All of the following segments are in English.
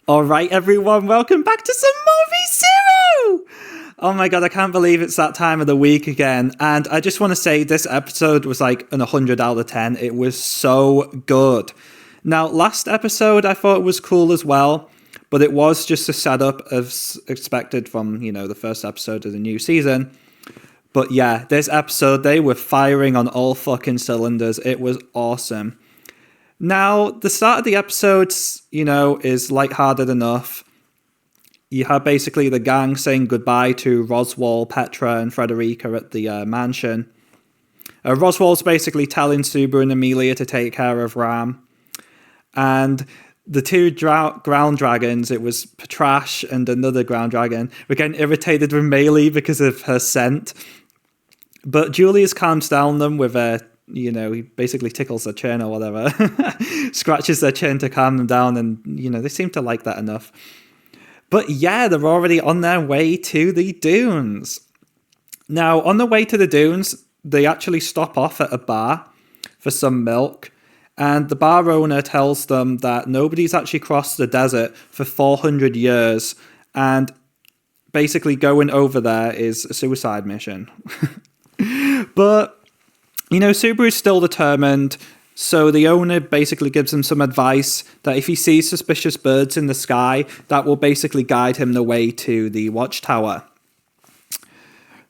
All right, everyone, welcome back to some more Zero. Oh my god, I can't believe it's that time of the week again. And I just want to say this episode was like an 100 out of 10. It was so good. Now, last episode I thought it was cool as well, but it was just a setup as expected from, the first episode of the new season. But yeah, this episode, they were firing on all fucking cylinders. It was awesome. Now, the start of the episodes, is lighthearted enough. You have basically the gang saying goodbye to Roswaal, Petra, and Frederica at the mansion. Roswaal's basically telling Subaru and Amelia to take care of Ram. And the two ground dragons, it was Patrash and another ground dragon, were getting irritated with Maylee because of her scent. But Julius calms down them with he basically tickles their chin or whatever, scratches their chin to calm them down, and, they seem to like that enough. But yeah, they're already on their way to the dunes. Now, on the way to the dunes, they actually stop off at a bar for some milk, and the bar owner tells them that nobody's actually crossed the desert for 400 years, and basically going over there is a suicide mission. But Subaru's still determined, so the owner basically gives him some advice that if he sees suspicious birds in the sky, that will basically guide him the way to the watchtower.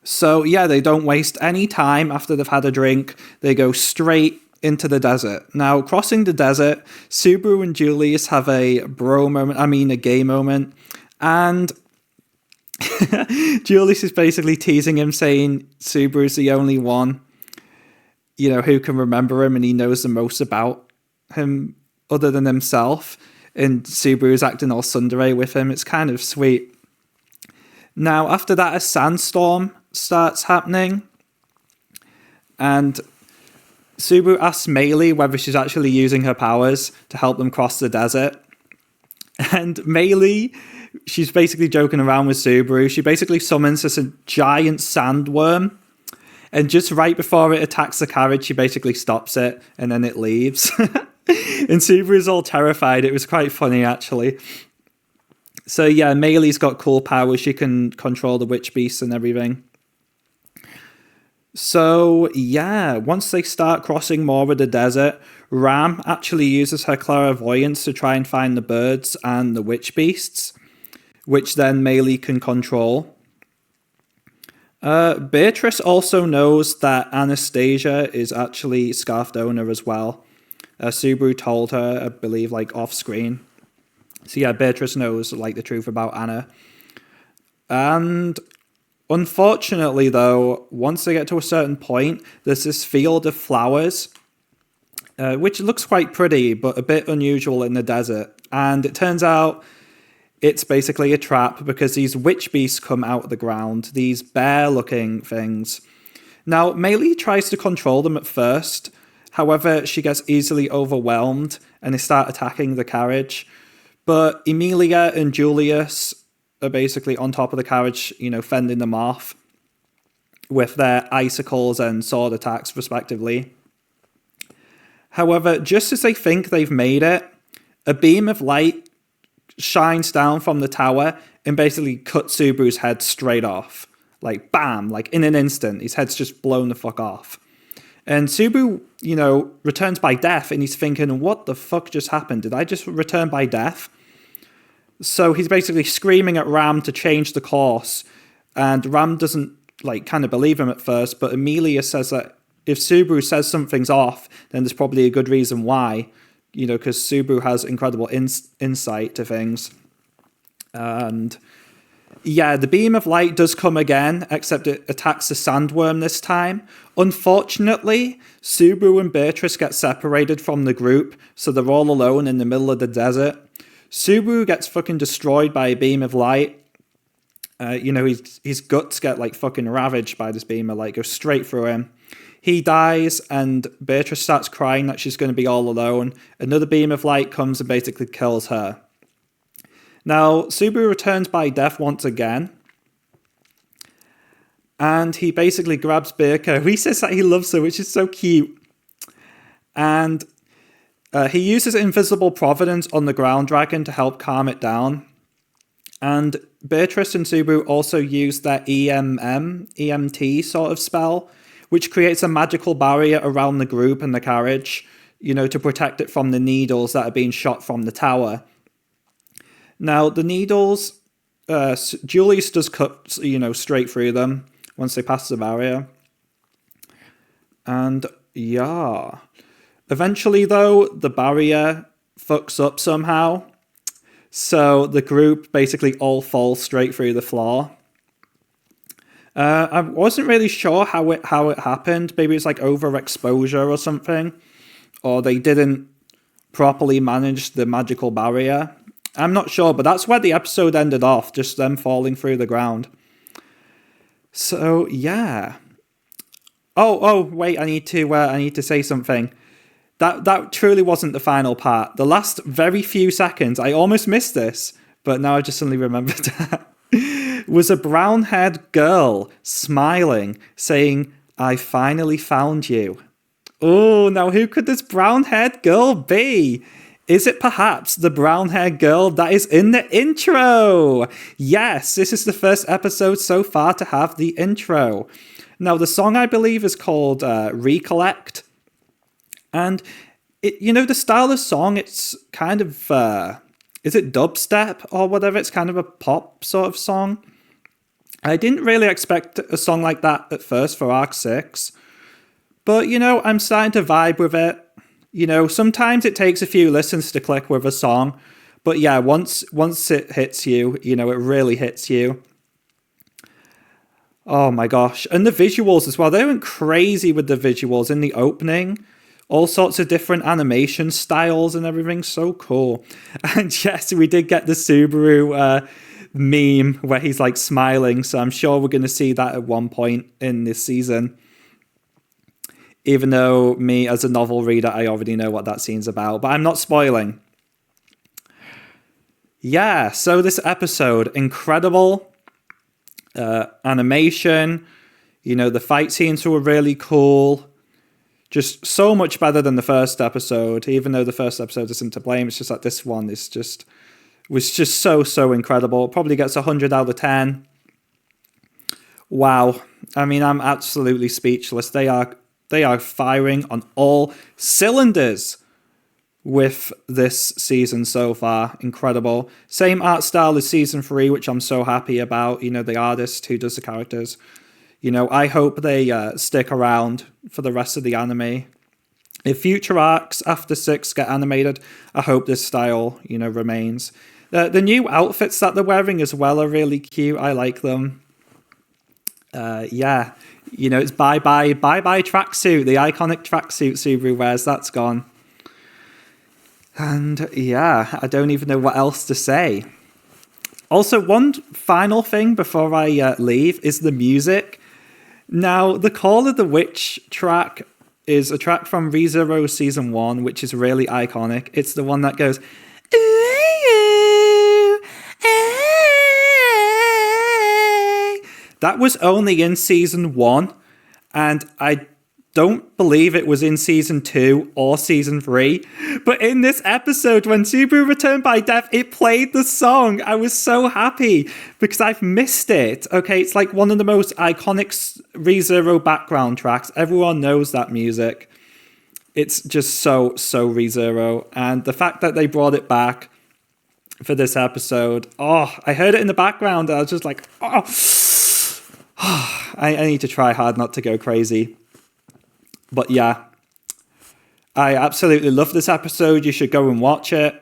So yeah, they don't waste any time after they've had a drink. They go straight into the desert. Now, crossing the desert, Subaru and Julius have a gay moment, and Julius is basically teasing him, saying Subaru's the only one who can remember him and he knows the most about him other than himself. And Subaru's acting all tsundere with him. It's kind of sweet. Now, after that, a sandstorm starts happening. And Subaru asks Maylee whether she's actually using her powers to help them cross the desert. And Maylee, she's basically joking around with Subaru. She basically summons this giant sandworm. And just right before it attacks the carriage, she basically stops it, and then it leaves. And Subaru's all terrified. It was quite funny, actually. So yeah, Maylee's got cool powers. She can control the witch beasts and everything. So yeah, once they start crossing more of the desert, Ram actually uses her clairvoyance to try and find the birds and the witch beasts, which then Maylee can control. Beatrice also knows that Anastasia is actually Scarf Donor as well. Subaru told her, I believe, off screen. So yeah, Beatrice knows the truth about Anna. And unfortunately, though, once they get to a certain point, there's this field of flowers, which looks quite pretty, but a bit unusual in the desert. And it turns out it's basically a trap because these witch beasts come out of the ground, these bear-looking things. Now, Maylee tries to control them at first. However, she gets easily overwhelmed and they start attacking the carriage. But Emilia and Julius are basically on top of the carriage, fending them off with their icicles and sword attacks, respectively. However, just as they think they've made it, a beam of light shines down from the tower and basically cuts Subaru's head straight off. Bam, in an instant, his head's just blown the fuck off. And Subaru, returns by death, and he's thinking, what the fuck just happened? Did I just return by death? So he's basically screaming at Ram to change the course, and Ram doesn't, kind of believe him at first, but Amelia says that if Subaru says something's off, then there's probably a good reason why. Because Subaru has incredible insight to things. And yeah, the beam of light does come again, except it attacks the sandworm this time. Unfortunately, Subaru and Beatrice get separated from the group, so they're all alone in the middle of the desert. Subaru gets fucking destroyed by a beam of light. His guts get fucking ravaged by this beam of light, goes straight through him. He dies, and Beatrice starts crying that she's going to be all alone. Another beam of light comes and basically kills her. Now, Subaru returns by death once again. And he basically grabs Birka. He says that he loves her, which is so cute. And He uses Invisible Providence on the ground dragon to help calm it down. And Beatrice and Subaru also use their EMT sort of spell, which creates a magical barrier around the group and the carriage, to protect it from the needles that are being shot from the tower. Now, the needles, Julius does cut, straight through them once they pass the barrier. And yeah. Eventually, though, the barrier fucks up somehow. So the group basically all falls straight through the floor. I wasn't really sure how it happened. Maybe it's like overexposure or something. Or they didn't properly manage the magical barrier. I'm not sure, but that's where the episode ended off. Just them falling through the ground. So, yeah. Oh, wait, I need to say something. That truly wasn't the final part. The last very few seconds, I almost missed this, but now I just suddenly remembered that, was a brown-haired girl smiling, saying, "I finally found you." Oh, now who could this brown-haired girl be? Is it perhaps the brown-haired girl that is in the intro? Yes, this is the first episode so far to have the intro. Now, the song, I believe, is called Recollect. And, the style of song, it's kind of, is it dubstep or whatever? It's kind of a pop sort of song. I didn't really expect a song like that at first for Arc 6. But, I'm starting to vibe with it. Sometimes it takes a few listens to click with a song. But yeah, once it hits you, it really hits you. Oh my gosh. And the visuals as well. They went crazy with the visuals in the opening. All sorts of different animation styles and everything. So cool. And yes, we did get the Subaru meme where he's like smiling. So I'm sure we're going to see that at one point in this season. Even though me, as a novel reader, I already know what that scene's about. But I'm not spoiling. Yeah, so this episode, incredible animation. The fight scenes were really cool. Just so much better than the first episode, even though the first episode isn't to blame. It's just that this one was just so incredible. It probably gets 100 out of 10. Wow. I mean, I'm absolutely speechless. They are firing on all cylinders with this season so far. Incredible. Same art style as season 3, which I'm so happy about. The artist who does the characters. I hope they stick around for the rest of the anime. If future arcs after 6 get animated, I hope this style, remains. The new outfits that they're wearing as well are really cute. I like them. Yeah. It's bye-bye tracksuit. The iconic tracksuit Subaru wears, that's gone. And yeah, I don't even know what else to say. Also, one final thing before I leave is the music. Now, the Call of the Witch track is a track from ReZero Season 1, which is really iconic. It's the one that goes, ooh, ooh. That was only in Season 1, and I don't believe it was in Season 2 or Season 3. But in this episode, when Subaru returned by death, it played the song. I was so happy because I've missed it. Okay, it's like one of the most iconic ReZero background tracks. Everyone knows that music. It's just so ReZero. And the fact that they brought it back for this episode, I heard it in the background. And I was just like, I need to try hard not to go crazy. But yeah, I absolutely love this episode. You should go and watch it.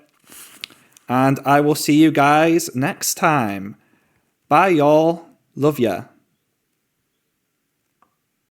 And I will see you guys next time. Bye, y'all. Love ya.